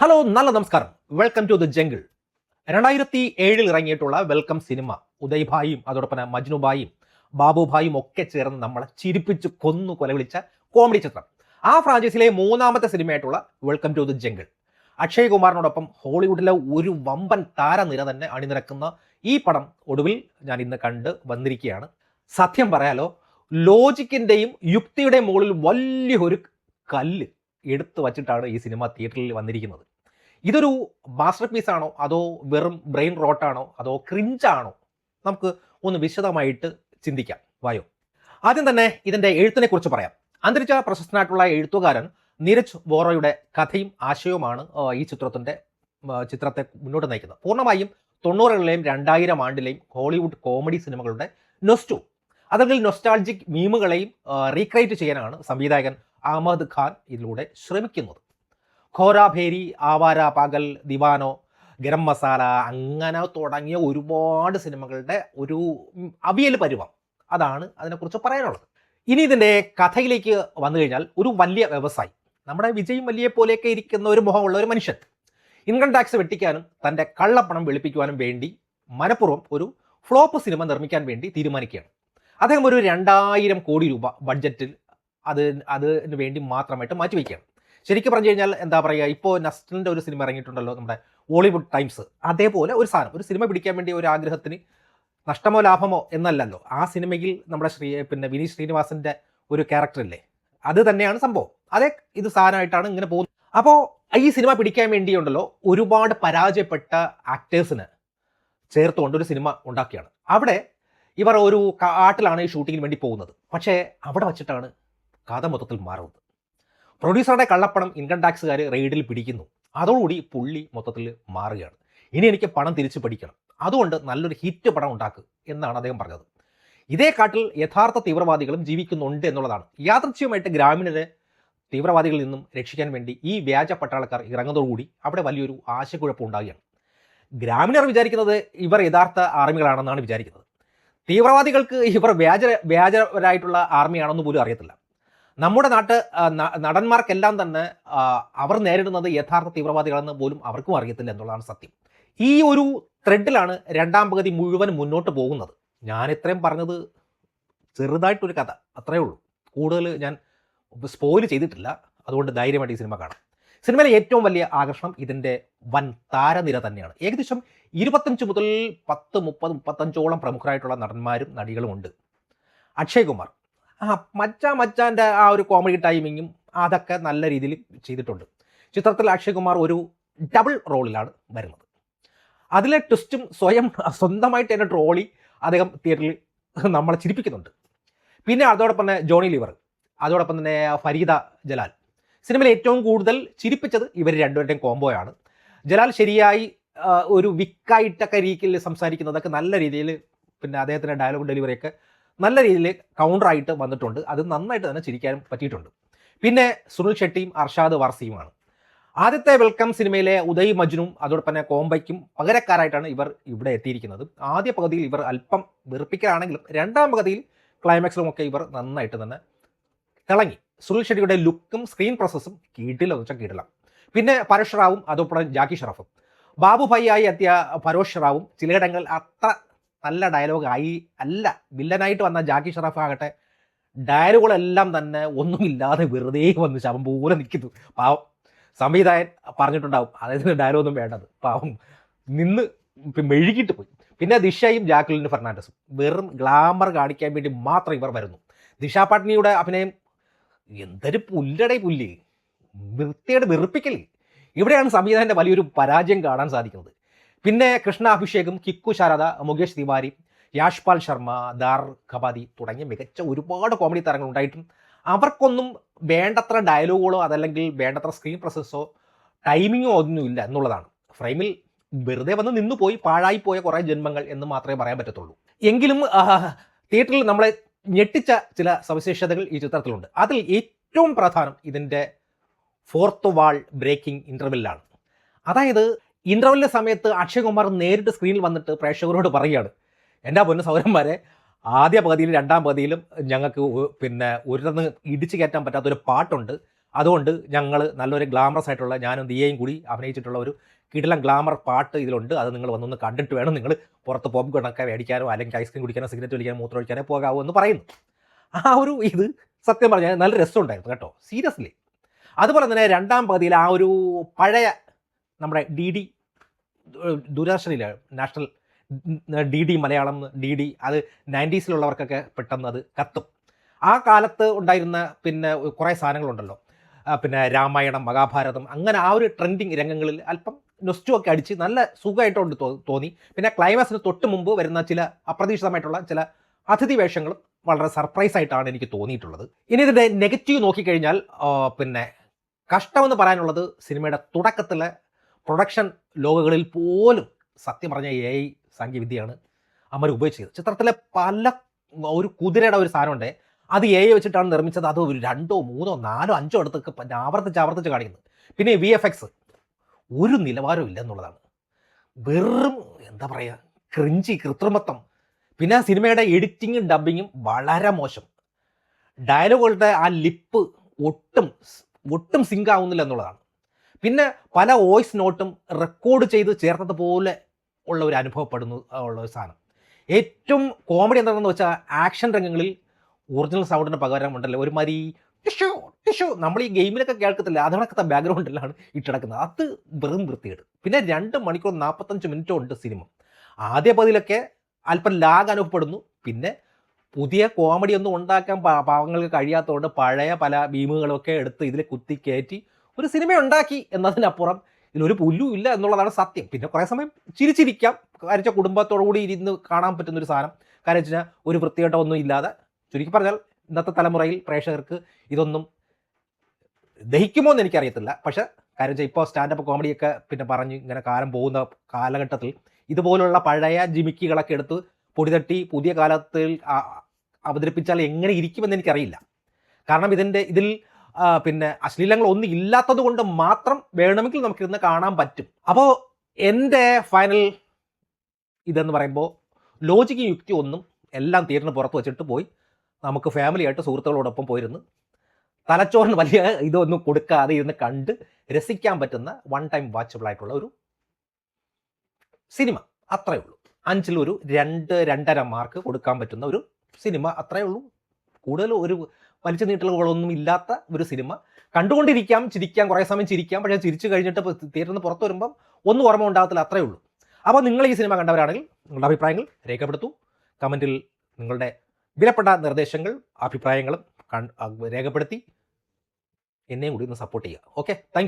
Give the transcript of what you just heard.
Hello, നല്ല നമസ്കാരം. Welcome to the jungle. 2007 ഇറങ്ങിയിട്ടുള്ള വെൽക്കം സിനിമ ഉദയ്ഭായും അതോടൊപ്പം മജ്നുഭായും ബാബുഭായും ഒക്കെ ചേർന്ന് നമ്മളെ ചിരിപ്പിച്ച് കൊന്നു കൊലവിളിച്ച കോമഡി ചിത്രം. ആ ഫ്രാഞ്ചൈസിയിലെ മൂന്നാമത്തെ സിനിമയായിട്ടുള്ള welcome to the jungle. Akshay കുമാറിനോടൊപ്പം ഹോളിവുഡിലെ ഒരു വമ്പൻ താരനിര തന്നെ അണിനിരക്കുന്ന ഈ പടം ഒടുവിൽ ഞാൻ ഇന്ന് കണ്ട് വന്നിരിക്കുകയാണ്. സത്യം പറയാലോ, ലോജിക്കിൻ്റെയും യുക്തിയുടെയും മുകളിൽ വലിയൊരു കല്ല് എടുത്തു വച്ചിട്ടാണ് ഈ സിനിമ തിയേറ്ററിൽ വന്നിരിക്കുന്നത്. ഇതൊരു മാസ്റ്റർ പീസ് ആണോ, അതോ വെറും ബ്രെയിൻ റോട്ടാണോ, അതോ ക്രിഞ്ചാണോ? നമുക്ക് ഒന്ന് വിശദമായിട്ട് ചിന്തിക്കാം. വായോ. ആദ്യം തന്നെ ഇതിൻ്റെ എഴുത്തിനെ കുറിച്ച് പറയാം. അന്തരിച്ച പ്രശസ്തനായിട്ടുള്ള എഴുത്തുകാരൻ നീരജ് വോറയുടെ കഥയും ആശയവുമാണ് ഈ ചിത്രത്തെ മുന്നോട്ട് നയിക്കുന്നത്. പൂർണ്ണമായും 90കളിലെയും 2000 ആണ്ടിലെയും ഹോളിവുഡ് കോമഡി സിനിമകളുടെ അല്ലെങ്കിൽ നൊസ്റ്റാൾജിക് മീമുകളെയും റീക്രിയേറ്റ് ചെയ്യാനാണ് സംവിധായകൻ അഹമ്മദ് ഖാൻ ഇതിലൂടെ ശ്രമിക്കുന്നത്. ഖോരാഭേരി, ആവാര പകൽ, ദിവാനോ, ഗരം മസാല അങ്ങനെ തുടങ്ങിയ ഒരുപാട് സിനിമകളുടെ ഒരു അവിയൽ പരുവം, അതാണ് അതിനെക്കുറിച്ച് പറയാനുള്ളത്. ഇനി ഇതിൻ്റെ കഥയിലേക്ക് വന്നു കഴിഞ്ഞാൽ, ഒരു വലിയ വ്യവസായി, നമ്മുടെ വിജയ് മല്യയെ പോലെയൊക്കെ ഇരിക്കുന്ന ഒരു മുഖമുള്ള ഒരു മനുഷ്യൻ, ഇൻകം ടാക്സ് വെട്ടിക്കാനും തൻ്റെ കള്ളപ്പണം വെളുപ്പിക്കുവാനും വേണ്ടി മനഃപൂർവ്വം ഒരു ഫ്ലോപ്പ് സിനിമ നിർമ്മിക്കാൻ വേണ്ടി തീരുമാനിക്കുകയാണ്. അദ്ദേഹം ഒരു 2000 കോടി രൂപ ബഡ്ജറ്റിൽ അതിന് വേണ്ടി മാത്രമായിട്ട് മാറ്റിവെക്കുകയാണ്. ശരിക്കും പറഞ്ഞു കഴിഞ്ഞാൽ എന്താ പറയുക, ഇപ്പോൾ നസ്ലിൻ്റെ ഒരു സിനിമ ഇറങ്ങിയിട്ടുണ്ടല്ലോ, നമ്മുടെ ഹോളിവുഡ് ടൈംസ്, അതേപോലെ ഒരു സാധനം, ഒരു സിനിമ പിടിക്കാൻ വേണ്ടി ഒരു ആഗ്രഹത്തിന് നഷ്ടമോ ലാഭമോ എന്നല്ലല്ലോ. ആ സിനിമയിൽ നമ്മുടെ വിനീത് ശ്രീനിവാസൻ്റെ ഒരു ക്യാരക്ടറില്ലേ, അത് തന്നെയാണ് സംഭവം. അതേ ഇത് സാധനമായിട്ടാണ് ഇങ്ങനെ പോകുന്നത്. അപ്പോൾ ഈ സിനിമ പിടിക്കാൻ വേണ്ടിയുണ്ടല്ലോ ഒരുപാട് പരാജയപ്പെട്ട ആക്ടേഴ്സിന് ചേർത്തുകൊണ്ട് ഒരു സിനിമ ഉണ്ടാക്കിയാണ്. അവിടെ ഇവർ ഒരു കാട്ടിലാണ് ഈ ഷൂട്ടിങ്ങിന് വേണ്ടി പോകുന്നത്. പക്ഷേ അവിടെ വച്ചിട്ടാണ് കഥ മൊത്തത്തിൽ മാറുന്നത്. പ്രൊഡ്യൂസറുടെ കള്ളപ്പണം ഇൻകം ടാക്സുകാർ റെയ്ഡിൽ പിടിക്കുന്നു. അതോടുകൂടി പുള്ളി മൊത്തത്തിൽ മാറുകയാണ്. ഇനി എനിക്ക് പണം തിരിച്ചു പിടിക്കണം, അതുകൊണ്ട് നല്ലൊരു ഹിറ്റ് പണം ഉണ്ടാക്കുക എന്നാണ് അദ്ദേഹം പറഞ്ഞത്. ഇതേ കാട്ടിൽ യഥാർത്ഥ തീവ്രവാദികളും ജീവിക്കുന്നുണ്ട് എന്നുള്ളതാണ്. യാദൃച്ഛികമായിട്ട് ഗ്രാമീണരെ തീവ്രവാദികളിൽ നിന്നും രക്ഷിക്കാൻ വേണ്ടി ഈ വ്യാജ പട്ടാളക്കാർ ഇറങ്ങുന്നതോടുകൂടി അവിടെ വലിയൊരു ആശയക്കുഴപ്പം ഉണ്ടാകുകയാണ്. ഗ്രാമീണർ വിചാരിക്കുന്നത് ഇവർ യഥാർത്ഥ ആർമികളാണെന്നാണ് വിചാരിക്കുന്നത്. തീവ്രവാദികൾക്ക് ഇവർ വ്യാജരായിട്ടുള്ള ആർമിയാണെന്ന് പോലും അറിയത്തില്ല. നമ്മുടെ നടന്മാർക്കെല്ലാം തന്നെ അവർ നേരിടുന്നത് യഥാർത്ഥ തീവ്രവാദികളെന്ന് പോലും അവർക്കും അറിയത്തില്ല എന്നുള്ളതാണ് സത്യം. ഈ ഒരു ത്രെഡിലാണ് രണ്ടാം പകുതി മുഴുവൻ മുന്നോട്ട് പോകുന്നത്. ഞാൻ ഇത്രയും പറഞ്ഞത് ചെറുതായിട്ടൊരു കഥ, അത്രയേ ഉള്ളൂ. കൂടുതൽ ഞാൻ സ്പോയിൽ ചെയ്തിട്ടില്ല. അതുകൊണ്ട് ധൈര്യമായിട്ട് ഈ സിനിമ കാണാം. സിനിമയിലെ ഏറ്റവും വലിയ ആകർഷണം ഇതിൻ്റെ വൻ താരനിര തന്നെയാണ്. ഏകദേശം 25 മുതൽ 10, 30, 35ഓളം പ്രമുഖരായിട്ടുള്ള നടന്മാരും നടികളും ഉണ്ട്. അക്ഷയ് കുമാർ, മച്ചാൻ്റെ ആ ഒരു കോമഡി ടൈമിങ്ങും അതൊക്കെ നല്ല രീതിയിൽ ചെയ്തിട്ടുണ്ട്. ചിത്രത്തിൽ അക്ഷയ് കുമാർ ഒരു ഡബിൾ റോളിലാണ് വരുന്നത്. അതിലെ ട്വിസ്റ്റും സ്വന്തമായിട്ട് തന്നെ ട്രോളി അദ്ദേഹം തിയേറ്ററിൽ നമ്മളെ ചിരിപ്പിക്കുന്നുണ്ട്. പിന്നെ അതോടൊപ്പം തന്നെ ജോണി ലിവർ, അതോടൊപ്പം തന്നെ ഫരീദ ജലാൽ. സിനിമയിൽ ഏറ്റവും കൂടുതൽ ചിരിപ്പിച്ചത് ഇവർ രണ്ടുപേരുടെയും കോംബോയാണ്. ജലാൽ ശരിയായി ഒരു വിക്കായിട്ടൊക്കെ രീതിയിൽ സംസാരിക്കുന്നതൊക്കെ നല്ല രീതിയിൽ, പിന്നെ അദ്ദേഹത്തിൻ്റെ ഡയലോഗ് ഡെലിവറിയൊക്കെ നല്ല രീതിയിൽ കൗണ്ടറായിട്ട് വന്നിട്ടുണ്ട്. അത് നന്നായിട്ട് തന്നെ ചിരിക്കാനും പറ്റിയിട്ടുണ്ട്. പിന്നെ സുനിൽ ഷെട്ടിയും അർഷാദ് വാർസിയുമാണ്. ആദ്യത്തെ വെൽക്കം സിനിമയിലെ ഉദയ് മജ്നും അതോടൊപ്പം തന്നെ കോംബയ്ക്കും പകരക്കാരായിട്ടാണ് ഇവർ ഇവിടെ എത്തിയിരിക്കുന്നത്. ആദ്യ പകുതിയിൽ ഇവർ അല്പം വെറുപ്പിക്കലാണെങ്കിലും രണ്ടാം പകുതിയിൽ ക്ലൈമാക്സിലുമൊക്കെ ഇവർ നന്നായിട്ട് തന്നെ തിളങ്ങി. സുനിൽ ഷെട്ടിയുടെ ലുക്കും സ്ക്രീൻ പ്രൊസസ്സും കീടില്ല. പിന്നെ പരോഷ് റാവും അതോടൊപ്പം ജാക്കി ഷറഫും. ബാബുഭായി എത്തിയ പരോഷ് റാവും ചിലയിടങ്ങളിൽ അത്ര നല്ല ഡയലോഗായി അല്ല. വില്ലനായിട്ട് വന്ന ജാക്കി ഷറഫ് ആകട്ടെ ഡയലോഗുകളെല്ലാം തന്നെ ഒന്നുമില്ലാതെ വെറുതെ വന്ന് ശവം പോലെ നിൽക്കുന്നു. പാവം സംവിധായകൻ പറഞ്ഞിട്ടുണ്ടാവും അതായത് ഡയലോഗൊന്നും വേണ്ടത്, പാവം നിന്ന് മെഴുകിയിട്ട് പോയി. പിന്നെ ദിഷയും ജാക്ലിൻ ഫെർണാണ്ടസും വെറും ഗ്ലാമർ കാണിക്കാൻ വേണ്ടി മാത്രം ഇവർ വരുന്നു. ദിഷ പട്നിയുടെ അഭിനയം എന്തൊരു പുല്ല്, വൃത്തിയുടെ വെറുപ്പിക്കല്. ഇവിടെയാണ് സംവിധായകൻ്റെ വലിയൊരു പരാജയം കാണാൻ സാധിക്കുന്നത്. പിന്നെ കൃഷ്ണ അഭിഷേകും, കിക്കു ശാരദ, മുകേഷ് തിവാരി, യാഷ്പാൽ ശർമ്മ, ദാർ ഖബാദി തുടങ്ങിയ മികച്ച ഒരുപാട് കോമഡി താരങ്ങൾ ഉണ്ടായിട്ടും അവർക്കൊന്നും വേണ്ടത്ര ഡയലോഗുകളോ അതല്ലെങ്കിൽ വേണ്ടത്ര സ്ക്രീൻ പ്രസൻസോ ടൈമിങ്ങോ ഒന്നുമില്ല എന്നുള്ളതാണ്. ഫ്രെയിമിൽ വെറുതെ വന്ന് നിന്നുപോയി പാഴായിപ്പോയ കുറേ ജന്മങ്ങൾ എന്ന് മാത്രമേ പറയാൻ പറ്റത്തുള്ളൂ. എങ്കിലും തിയേറ്ററിൽ നമ്മളെ ഞെട്ടിച്ച ചില സവിശേഷതകൾ ഈ ചിത്രത്തിലുണ്ട്. അതിൽ ഏറ്റവും പ്രധാനം ഇതിൻ്റെ 4th വാൾ ബ്രേക്കിംഗ് ഇൻ്റർവെല്ലാണ്. അതായത് ഇൻ്റർവെല്ലിൻ്റെ സമയത്ത് അക്ഷയ് കുമാർ നേരിട്ട് സ്ക്രീനിൽ വന്നിട്ട് പ്രേക്ഷകരോട് പറയുകയാണ്, എൻ്റെ പൊന്നു സൗരന്മാരെ, ആദ്യ പകുതിയിലും രണ്ടാം പകുതിയിലും ഞങ്ങൾക്ക് ഒരിടന്ന് ഇടിച്ചു കയറ്റാൻ പറ്റാത്തൊരു പാട്ടുണ്ട്, അതുകൊണ്ട് ഞങ്ങൾ നല്ലൊരു ഗ്ലാമറസ് ആയിട്ടുള്ള ഞാനും ദിയയും കൂടി അഭിനയിച്ചിട്ടുള്ള ഒരു കിടിലം ഗ്ലാമർ പാട്ട് ഇതിലുണ്ട്. അത് നിങ്ങൾ വന്നൊന്ന് കണ്ടിട്ട് വേണം നിങ്ങൾ പുറത്ത് പോപ്കോണൊക്കെ മേടിക്കാനോ അല്ലെങ്കിൽ ഐസ്ക്രീം കുടിക്കാനോ സിഗരറ്റ് വലിക്കാനോ മൂത്രം ഒഴിക്കാനോ പോകാവോ എന്ന് പറയുന്നു. ആ ഒരു ഇത് സത്യം പറഞ്ഞാൽ നല്ല രസമുണ്ടായിരുന്നു കേട്ടോ, സീരിയസ്ലി. അതുപോലെ തന്നെ രണ്ടാം പകുതിയിൽ ആ ഒരു പഴയ നമ്മുടെ ഡി ഡി ദൂരദർശനിലെ national D D Malayalam D D അത് 90s പെട്ടെന്ന് അത് കത്തും. ആ കാലത്ത് ഉണ്ടായിരുന്ന പിന്നെ കുറേ സാധനങ്ങളുണ്ടല്ലോ, പിന്നെ രാമായണം, മഹാഭാരതം, അങ്ങനെ ആ ഒരു ട്രെൻഡിങ് രംഗങ്ങളിൽ അല്പം നൊസ്റ്റൊക്കെ അടിച്ച് നല്ല സുഖമായിട്ടുണ്ട് തോന്നി. പിന്നെ ക്ലൈമാക്സിന് തൊട്ട് മുമ്പ് വരുന്ന ചില അപ്രതീക്ഷിതമായിട്ടുള്ള ചില അതിഥി വേഷങ്ങളും വളരെ സർപ്രൈസ് ആയിട്ടാണ് എനിക്ക് തോന്നിയിട്ടുള്ളത്. ഇനി ഇതിൻ്റെ നെഗറ്റീവ് നോക്കിക്കഴിഞ്ഞാൽ പിന്നെ കഷ്ടമെന്ന് പറയാനുള്ളത് സിനിമയുടെ തുടക്കത്തിലെ പ്രൊഡക്ഷൻ ലോഗുകളിൽ പോലും സത്യം പറഞ്ഞ AI സാങ്കേതികവിദ്യയാണ് അവർ ഉപയോഗിച്ചത്. ചിത്രത്തിലെ പല ഒരു കുതിരയുടെ ഒരു സാധനമുണ്ട്, അത് AI വെച്ചിട്ടാണ് നിർമ്മിച്ചത്. അത് ഒരു 2, 3, 4, 5 അടുത്തൊക്കെ ആവർത്തിച്ച് കാണിക്കുന്നത്. പിന്നെ VFX ഒരു നിലവാരവും ഇല്ലെന്നുള്ളതാണ്. വെറും എന്താ പറയുക, ക്രിഞ്ചി കൃത്രിമത്വം. പിന്നെ സിനിമയുടെ എഡിറ്റിങ്ങും ഡബിങ്ങും വളരെ മോശം. ഡയലോഗുകളുടെ ആ ലിപ്പ് ഒട്ടും സിങ്ക് ആവുന്നില്ല എന്നുള്ളതാണ്. പിന്നെ പല വോയിസ് നോട്ടും റെക്കോർഡ് ചെയ്ത് ചേർത്തതുപോലെ ഉള്ള ഒരു അനുഭവപ്പെടുന്നു ഉള്ള ഒരു സാധനം. ഏറ്റവും കോമഡി എന്താണെന്ന് വെച്ചാൽ ആക്ഷൻ രംഗങ്ങളിൽ ഒറിജിനൽ സൗണ്ടിന് പകരം ഉണ്ടല്ലോ ഒരുമാതിരി ടിഷു നമ്മൾ ഈ ഗെയിമിലൊക്കെ കേൾക്കത്തില്ല, അതിനൊക്കെ ബാക്ക്ഗ്രൗണ്ടിലാണ് ഇട്ടിടക്കുന്നത്. അത് വെറും വൃത്തികേട്. പിന്നെ 2 മണിക്കൂർ 45 മിനിറ്റും ഉണ്ട് സിനിമ. ആദ്യ പകുതിയിലൊക്കെ അല്പം ലാഗ് അനുഭവപ്പെടുന്നു. പിന്നെ പുതിയ കോമഡി ഒന്നും ഉണ്ടാക്കാൻ പാവങ്ങൾക്ക് കഴിയാത്തതുകൊണ്ട് പഴയ പല ഭീമുകളൊക്കെ എടുത്ത് ഇതിൽ കുത്തി കയറ്റി ഒരു സിനിമ ഉണ്ടാക്കി എന്നതിനപ്പുറം ഇതിലൊരു പുല്ലും ഇല്ല എന്നുള്ളതാണ് സത്യം. പിന്നെ കുറേ സമയം ചിരിച്ചിരിക്കാം, കാര്യം കുടുംബത്തോടു കൂടി ഇരുന്ന് കാണാൻ പറ്റുന്നൊരു സാധനം. കാര്യം വെച്ചാൽ ഒരു വൃത്തികെട്ടോ ഒന്നും ഇല്ലാതെ, ചുരുക്കി പറഞ്ഞാൽ ഇന്നത്തെ തലമുറയിൽ പ്രേക്ഷകർക്ക് ഇതൊന്നും ദഹിക്കുമോ എന്ന് എനിക്കറിയത്തില്ല. പക്ഷേ കാര്യം വെച്ചാൽ ഇപ്പോൾ സ്റ്റാൻഡപ്പ് കോമഡിയൊക്കെ പിന്നെ പറഞ്ഞ് ഇങ്ങനെ കാലം പോകുന്ന കാലഘട്ടത്തിൽ ഇതുപോലുള്ള പഴയ ജിമിക്കികളൊക്കെ എടുത്ത് പൊടിതട്ടി പുതിയ കാലത്തിൽ അവതരിപ്പിച്ചാൽ എങ്ങനെ ഇരിക്കുമെന്ന് എനിക്കറിയില്ല. കാരണം ഇതിൽ പിന്നെ അശ്ലീലങ്ങൾ ഒന്നും ഇല്ലാത്തത് കൊണ്ട് മാത്രം വേണമെങ്കിൽ നമുക്കിരുന്ന് കാണാൻ പറ്റും. അപ്പോൾ എൻ്റെ ഫൈനൽ ഇതെന്ന് പറയുമ്പോൾ ലോജിക്കും യുക്തി ഒന്നും എല്ലാം തീർന്ന് പുറത്ത് വെച്ചിട്ട് പോയി നമുക്ക് ഫാമിലിയായിട്ട് സുഹൃത്തുക്കളോടൊപ്പം പോയിരുന്ന് തലച്ചോറിന് വലിയ ഇതൊന്നും കൊടുക്കാതെ ഇരുന്ന് കണ്ട് രസിക്കാൻ പറ്റുന്ന വൺ ടൈം വാച്ചബിൾ ആയിട്ടുള്ള ഒരു സിനിമ. അത്രയേ ഉള്ളൂ. 5-ൽ ഒരു 2-2.5 മാർക്ക് കൊടുക്കാൻ പറ്റുന്ന ഒരു സിനിമ, അത്രയേ ഉള്ളൂ. കൂടുതൽ ഒരു വലിച്ചു നീട്ടലുകളൊന്നും ഇല്ലാത്ത ഒരു സിനിമ. കണ്ടുകൊണ്ടിരിക്കാം, ചിരിക്കാം, കുറേ സമയം ചിരിക്കാം. പക്ഷേ ചിരിച്ചു കഴിഞ്ഞിട്ട് തിയേറ്ററിൽ പുറത്ത് വരുമ്പം ഒന്നും ഓർമ്മ ഉണ്ടാകത്തില്ല, അത്രയേ ഉള്ളൂ. അപ്പോൾ നിങ്ങൾ ഈ സിനിമ കണ്ടവരാണെങ്കിൽ നിങ്ങളുടെ അഭിപ്രായങ്ങൾ രേഖപ്പെടുത്തൂ. കമൻറ്റിൽ നിങ്ങളുടെ വിലപ്പെട്ട നിർദ്ദേശങ്ങൾ അഭിപ്രായങ്ങളും രേഖപ്പെടുത്തി എന്നെയും കൂടി ഒന്ന് സപ്പോർട്ട് ചെയ്യുക. Okay, thank you.